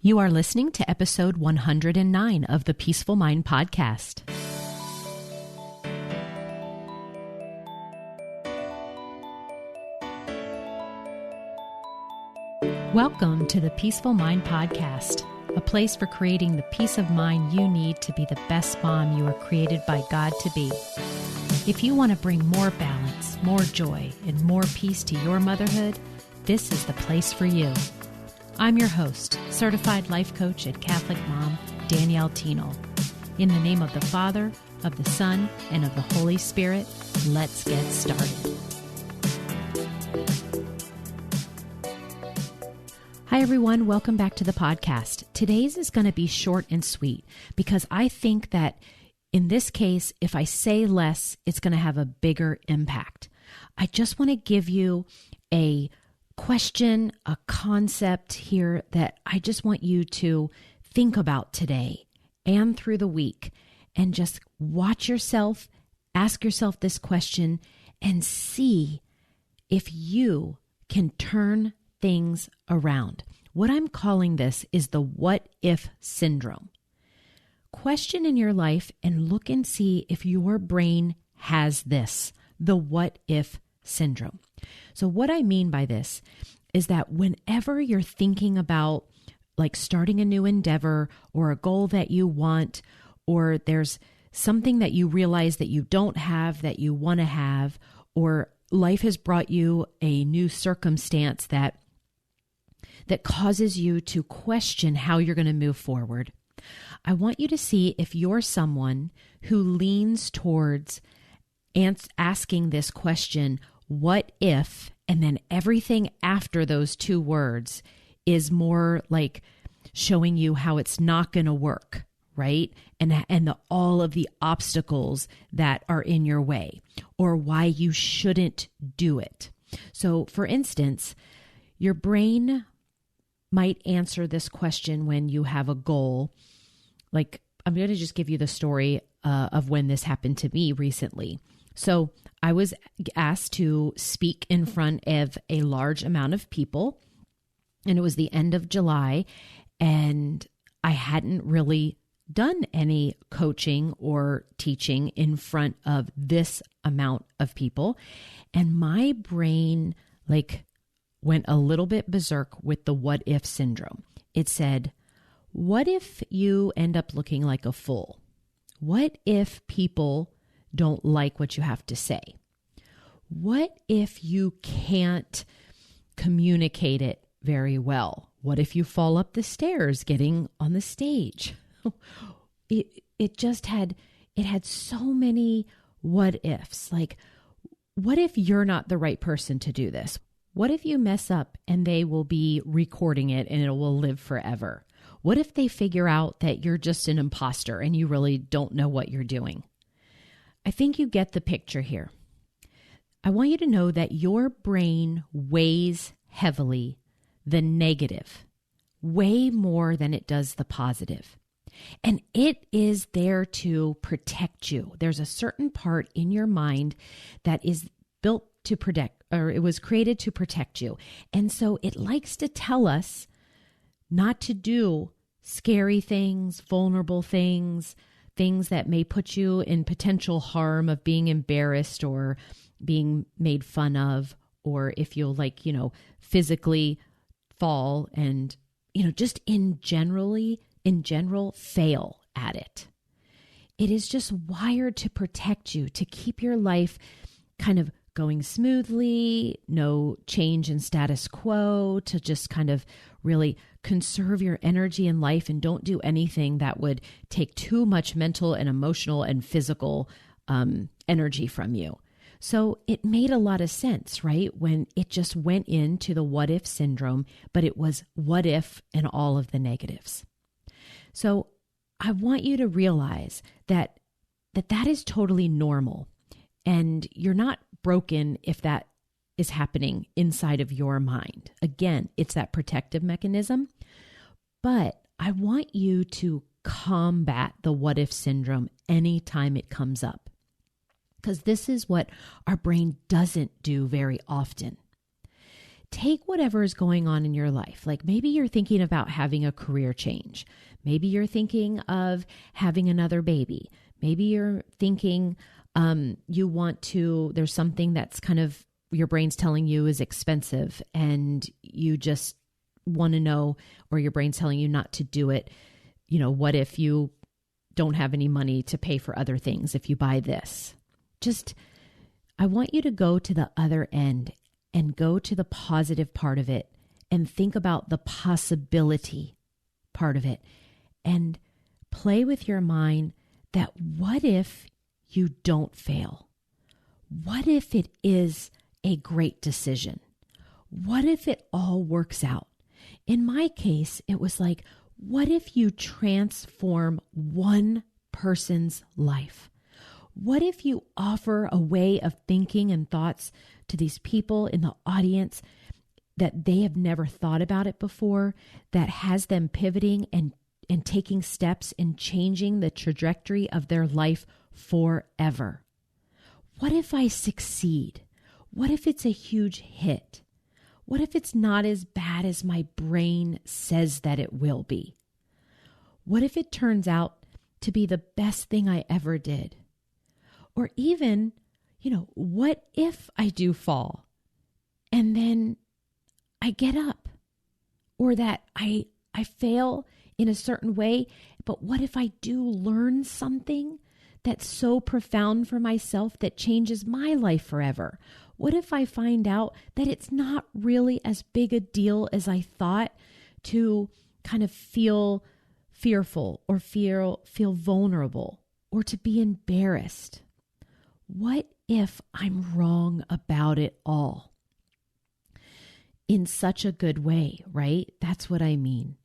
You are listening to episode 109 of the Peaceful Mind podcast. Welcome to the Peaceful Mind podcast, a place for creating the peace of mind you need to be the best mom you were created by God to be. If you want to bring more balance, more joy, and more peace to your motherhood, this is the place for you. I'm your host, certified life coach and Catholic mom, Danielle Tienel. In the name of the Father, of the Son, and of the Holy Spirit, let's get started. Hi, everyone. Welcome back to the podcast. Today's is going to be short and sweet because I think that in this case, if I say less, it's going to have a bigger impact. I just want to give you a question, a concept here that I just want you to think about today and through the week, and just watch yourself, ask yourself this question, and see if you can turn things around. What I'm calling this is the what if syndrome. Question in your life and look and see if your brain has this, the what if syndrome. So what I mean by this is that whenever you're thinking about like starting a new endeavor or a goal that you want, or there's something that you realize that you don't have that you want to have, or life has brought you a new circumstance that causes you to question how you're going to move forward, I want you to see if you're someone who leans towards asking this question, what if, and then everything after those two words is more like showing you how it's not going to work, right? And all of the obstacles that are in your way, or why you shouldn't do it. So for instance, your brain might answer this question when you have a goal. Like, I'm going to just give you the story of when this happened to me recently. So I was asked to speak in front of a large amount of people, and it was the end of July, and I hadn't really done any coaching or teaching in front of this amount of people. And my brain went a little bit berserk with the what if syndrome. It said, what if you end up looking like a fool? What if people don't like what you have to say? What if you can't communicate it very well? What if you fall up the stairs getting on the stage? It had so many what ifs. Like, what if you're not the right person to do this? What if you mess up and they will be recording it and it will live forever? What if they figure out that you're just an imposter and you really don't know what you're doing? I think you get the picture here. I want you to know that your brain weighs heavily the negative, way more than it does the positive. And it is there to protect you. There's a certain part in your mind that is built to protect, or it was created to protect you. And so it likes to tell us not to do scary things, vulnerable things, things that may put you in potential harm of being embarrassed or being made fun of, or if you'll physically fall and, just in general fail at it. It is just wired to protect you, to keep your life kind of going smoothly, no change in status quo, to just kind of really conserve your energy in life and don't do anything that would take too much mental and emotional and physical energy from you. So it made a lot of sense, right? When it just went into the what if syndrome, but it was what if and all of the negatives. So I want you to realize that is totally normal, and you're not broken if that is happening inside of your mind. Again, it's that protective mechanism, but I want you to combat the what if syndrome anytime it comes up, because this is what our brain doesn't do very often. take whatever is going on in your life. Like maybe you're thinking about having a career change. Maybe you're thinking of having another baby. Maybe you're thinking there's something that's kind of your brain's telling you is expensive and you just want to know, or your brain's telling you not to do it. What if you don't have any money to pay for other things if you buy this? I want you to go to the other end and go to the positive part of it and think about the possibility part of it and play with your mind that what if you don't fail? What if it is a great decision? What if it all works out? In my case, it was like, what if you transform one person's life? What if you offer a way of thinking and thoughts to these people in the audience that they have never thought about it before, that has them pivoting and taking steps and changing the trajectory of their life forever? What if I succeed? What if it's a huge hit? What if it's not as bad as my brain says that it will be? What if it turns out to be the best thing I ever did? Or even, what if I do fall and then I get up? Or that I fail in a certain way, but what if I do learn something that's so profound for myself that changes my life forever? What if I find out that it's not really as big a deal as I thought to kind of feel fearful or feel vulnerable or to be embarrassed? What if I'm wrong about it all? In such a good way, right? That's what I mean.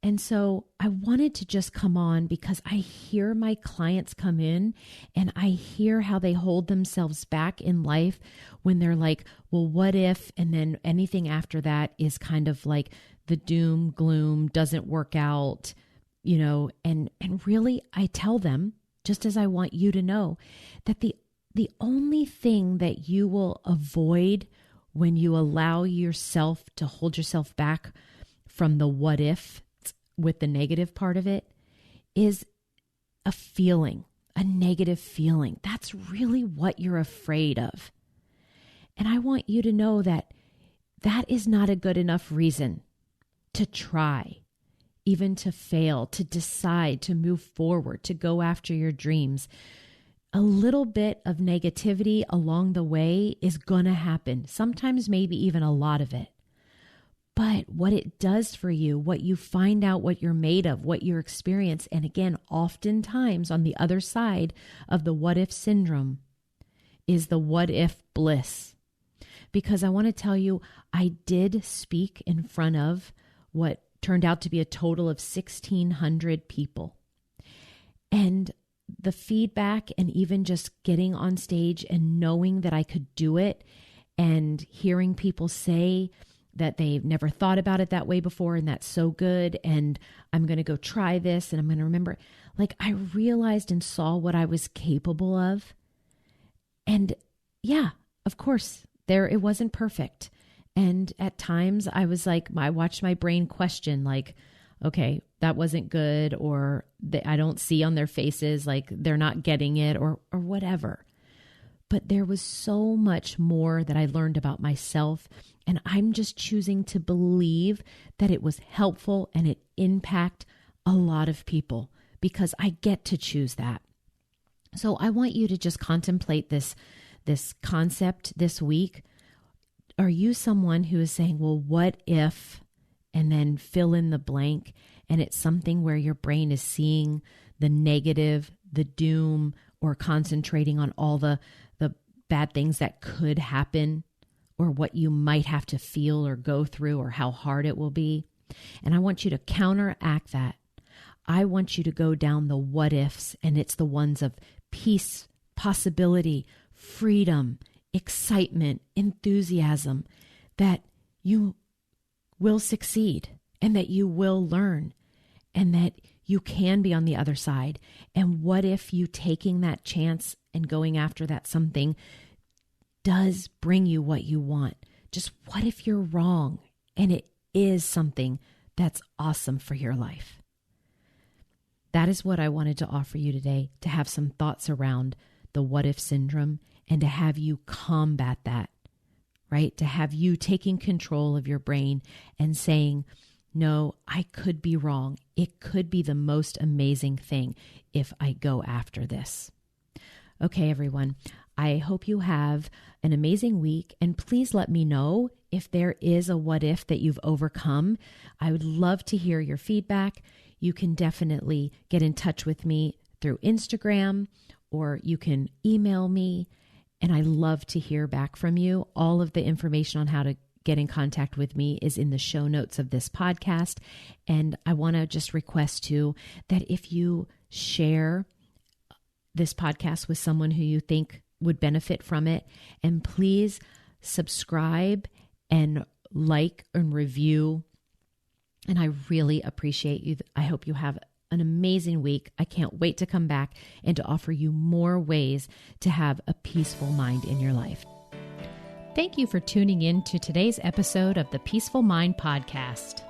And so I wanted to just come on because I hear my clients come in and I hear how they hold themselves back in life when they're like, well, what if? And then anything after that is kind of like the doom, gloom, doesn't work out, and really I tell them, just as I want you to know, that the only thing that you will avoid when you allow yourself to hold yourself back from the what if with the negative part of it is a feeling, a negative feeling. That's really what you're afraid of. And I want you to know that that is not a good enough reason to try, even to fail, to decide, to move forward, to go after your dreams. A little bit of negativity along the way is going to happen. Sometimes maybe even a lot of it. But what it does for you, what you find out, what you're made of, what you experience, and again, oftentimes on the other side of the what if syndrome is the what if bliss. Because I want to tell you, I did speak in front of what turned out to be a total of 1,600 people. And the feedback and even just getting on stage and knowing that I could do it and hearing people say that they've never thought about it that way before, and that's so good, and I'm going to go try this, and I'm going to remember. Like, I realized and saw what I was capable of. And yeah, of course, it wasn't perfect. And at times I was like, I watched my brain question, like, okay, that wasn't good, or I don't see on their faces, like they're not getting it, or whatever. But there was so much more that I learned about myself, and I'm just choosing to believe that it was helpful and it impacted a lot of people because I get to choose that. So I want you to just contemplate this concept this week. Are you someone who is saying, well, what if, and then fill in the blank, and it's something where your brain is seeing the negative, the doom, or concentrating on all the bad things that could happen, or what you might have to feel or go through, or how hard it will be. And I want you to counteract that. I want you to go down the what ifs, and it's the ones of peace, possibility, freedom, excitement, enthusiasm, that you will succeed and that you will learn and that you can be on the other side. And what if you taking that chance and going after that something does bring you what you want, Just what if you're wrong and it is something that's awesome for your life? That is what I wanted to offer you today, to have some thoughts around the what if syndrome and to have you combat that, right? To have you taking control of your brain and saying, no, I could be wrong. It could be the most amazing thing if I go after this. Okay, everyone. I hope you have an amazing week, and please let me know if there is a what if that you've overcome. I would love to hear your feedback. You can definitely get in touch with me through Instagram, or you can email me, and I love to hear back from you. All of the information on how to get in contact with me is in the show notes of this podcast, and I want to just request too that if you share this podcast with someone who you think would benefit from it, and please subscribe and like and review. And I really appreciate you. I hope you have an amazing week. I can't wait to come back and to offer you more ways to have a peaceful mind in your life. Thank you for tuning in to today's episode of the Peaceful Mind Podcast.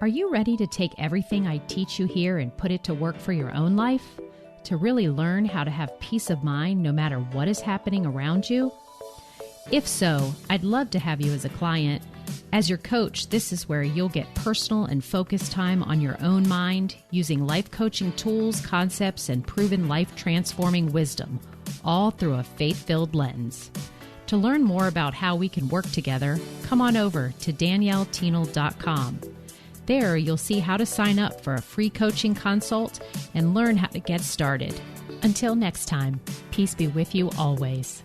Are you ready to take everything I teach you here and put it to work for your own life? To really learn how to have peace of mind no matter what is happening around you? If so, I'd love to have you as a client. As your coach, this is where you'll get personal and focused time on your own mind using life coaching tools, concepts, and proven life-transforming wisdom, all through a faith-filled lens. To learn more about how we can work together, come on over to danielleteenel.com. There, you'll see how to sign up for a free coaching consult and learn how to get started. Until next time, peace be with you always.